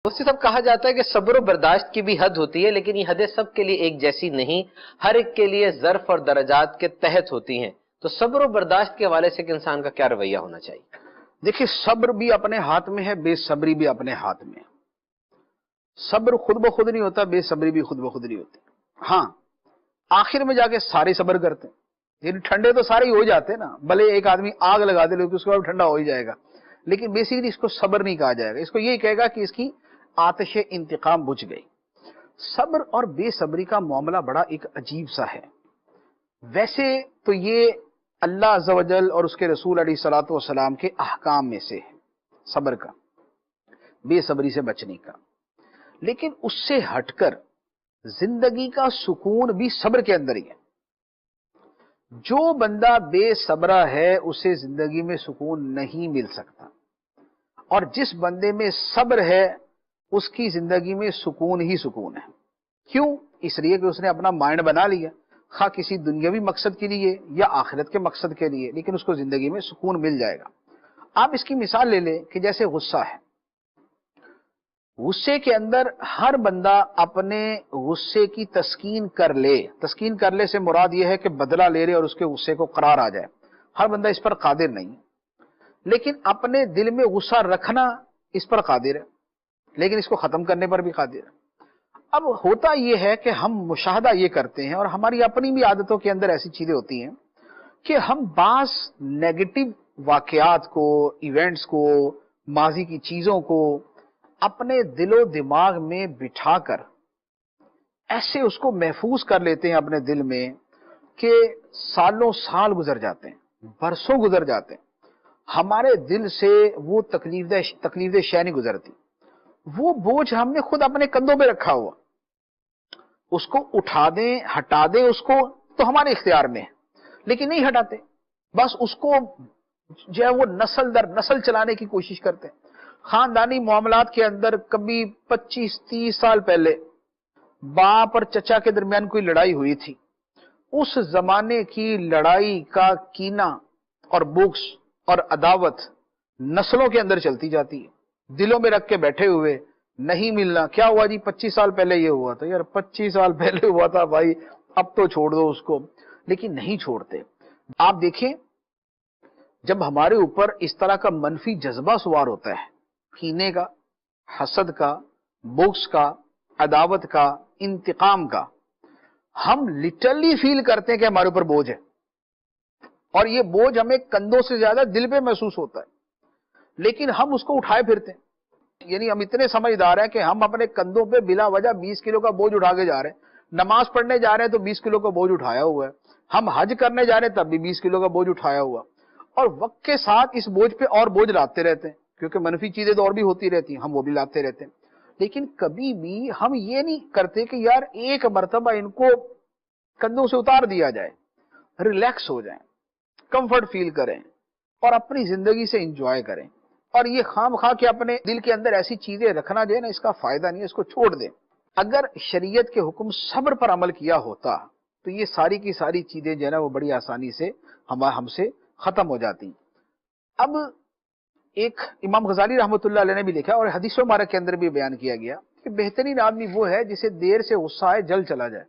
मुफ्ती साहब, कहा जाता है कि सब्र और बर्दाश्त की भी हद होती है, लेकिन ये हदें सब के लिए एक जैसी नहीं, हर एक के लिए ज़र्फ और दर्जात के तहत होती हैं। तो सब्र और बर्दाश्त के हवाले से इंसान का क्या रवैया होना चाहिए? देखिए, सब्र भी अपने हाथ में है, बेसब्री भी अपने हाथ में है। सब्र खुद ब खुद नहीं होता, बेसब्री भी खुद ब खुद नहीं होती। हाँ, आखिर में जाके सारे सब्र करते हैं। यानी ठंडे तो सारे ही हो जाते हैं ना, भले एक आदमी आग लगा दे लेकिन उसके बाद ठंडा हो ही जाएगा, लेकिन बेसिकली इसको सब्र नहीं कहा जाएगा। इसको यही कहेगा कि इसकी आतिश इंतकाम बुझ गई। सब्र और बेसब्री का मामला बड़ा एक अजीब सा है। वैसे तो ये अल्लाह अज़्ज़ व जल और उसके रसूल अलैहिस्सलातु वस्सलाम के अहकाम में से है, सब्र का, बेसब्री से बचने का। लेकिन उससे हटकर जिंदगी का सुकून भी सब्र के अंदर ही है। जो बंदा बेसब्रा है उसे जिंदगी में सुकून नहीं मिल सकता, और जिस बंदे में सब्र है उसकी जिंदगी में सुकून ही सुकून है। क्यों? इसलिए कि उसने अपना माइंड बना लिया, खा किसी दुनियावी मकसद के लिए या आखिरत के मकसद के लिए, लेकिन उसको जिंदगी में सुकून मिल जाएगा। आप इसकी मिसाल ले लें कि जैसे गुस्सा है, गुस्से के अंदर हर बंदा अपने गुस्से की तस्कीन कर ले। तस्कीन कर ले से मुराद यह है कि बदला ले ले और उसके गुस्से को करार आ जाए। हर बंदा इस पर कादिर नहीं, लेकिन अपने दिल में गुस्सा रखना इस पर कादिर है, लेकिन इसको खत्म करने पर भी कादिर है। अब होता यह है कि हम मुशाहदा ये करते हैं, और हमारी अपनी भी आदतों के अंदर ऐसी चीजें होती हैं कि हम बास नेगेटिव वाकयात को, इवेंट्स को, माजी की चीजों को अपने दिलो दिमाग में बिठाकर ऐसे उसको महफूज कर लेते हैं अपने दिल में कि सालों साल गुजर जाते हैं, बरसों गुजर जाते हैं, हमारे दिल से वो तकलीफ शय नहीं गुजरती। वो बोझ हमने खुद अपने कंधों पे रखा हुआ, उसको उठा दें, हटा दें उसको, तो हमारे इख्तियार में है, लेकिन नहीं हटाते। बस उसको जो है वो नस्ल दर नस्ल चलाने की कोशिश करते हैं। खानदानी मामलात के अंदर कभी 25-30 साल पहले बाप और चचा के दरमियान कोई लड़ाई हुई थी, उस जमाने की लड़ाई का कीना और बुग्स और अदावत नस्लों के अंदर चलती जाती है, दिलों में रख के बैठे हुए, नहीं मिलना। क्या हुआ जी? 25 साल पहले ये हुआ था। यार 25 साल पहले हुआ था भाई, अब तो छोड़ दो उसको, लेकिन नहीं छोड़ते। आप देखें, जब हमारे ऊपर इस तरह का मनफी जज्बा सवार होता है, कीने का, हसद का, बुग्स का, अदावत का, इंतकाम का, हम लिटरली फील करते हैं कि हमारे ऊपर बोझ है, और ये बोझ हमें कंधों से ज्यादा दिल पे महसूस होता है, लेकिन हम उसको उठाए फिरते हैं। यानी हम इतने समझदार हैं कि हम अपने कंधों पे बिला वजह 20 किलो का बोझ उठा के जा रहे हैं। नमाज पढ़ने जा रहे हैं तो 20 किलो का बोझ उठाया हुआ है, हम हज करने जा रहे हैं तब भी 20 किलो का बोझ उठाया हुआ, और वक्त के साथ इस बोझ पे और बोझ लाते रहते हैं, क्योंकि मनफी चीजें तो और भी होती रहती हैं, हम वो भी लाते रहते हैं। लेकिन कभी भी हम ये नहीं करते कि यार एक मर्तबा इनको कंधों से उतार दिया जाए, रिलैक्स हो जाए, कंफर्ट फील करें और अपनी जिंदगी से इंजॉय करें। और ये खाम खा के अपने दिल के अंदर ऐसी चीजें रखना जो है ना, इसका फायदा नहीं है, इसको छोड़ दें। अगर शरीयत के हुक्म सब्र पर अमल किया होता तो ये सारी की सारी चीजें जो है ना वो बड़ी आसानी से हमसे खत्म हो जाती। अब एक इमाम गजाली रहमतुल्लाह अलैह ने भी लिखा, और हदीस मुबारक के अंदर भी बयान किया गया कि बेहतरीन आदमी वो है जिसे देर से गुस्सा आए जल चला जाए,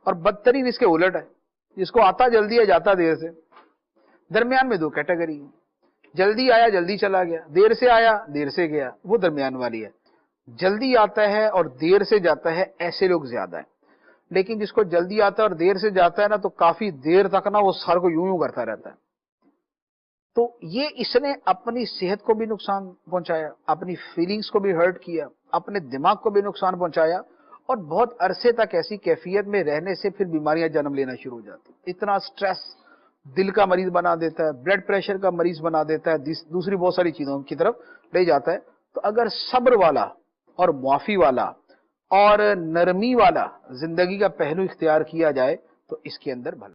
और बदतरीन इसके उलट है जिसको आता जल्दी है जाता देर से। दरमियान में दो कैटेगरी है, जल्दी आया जल्दी चला गया, देर से आया देर से गया, वो दरमियान वाली है। जल्दी आता है और देर से जाता है, ऐसे लोग ज्यादा है। लेकिन जिसको जल्दी आता है और देर से जाता है ना, तो काफी देर तक ना वो सर को यूं यूं करता रहता है। तो ये इसने अपनी सेहत को भी नुकसान पहुंचाया, अपनी फीलिंग्स को भी हर्ट किया, अपने दिमाग को भी नुकसान पहुंचाया, और बहुत अरसे तक ऐसी कैफियत में रहने से फिर बीमारियां जन्म लेना शुरू हो जाती। इतना स्ट्रेस दिल का मरीज बना देता है, ब्लड प्रेशर का मरीज बना देता है, दूसरी बहुत सारी चीजों की तरफ ले जाता है। तो अगर सब्र वाला और मुआफी वाला और नरमी वाला जिंदगी का पहलू इख्तियार किया जाए तो इसके अंदर भला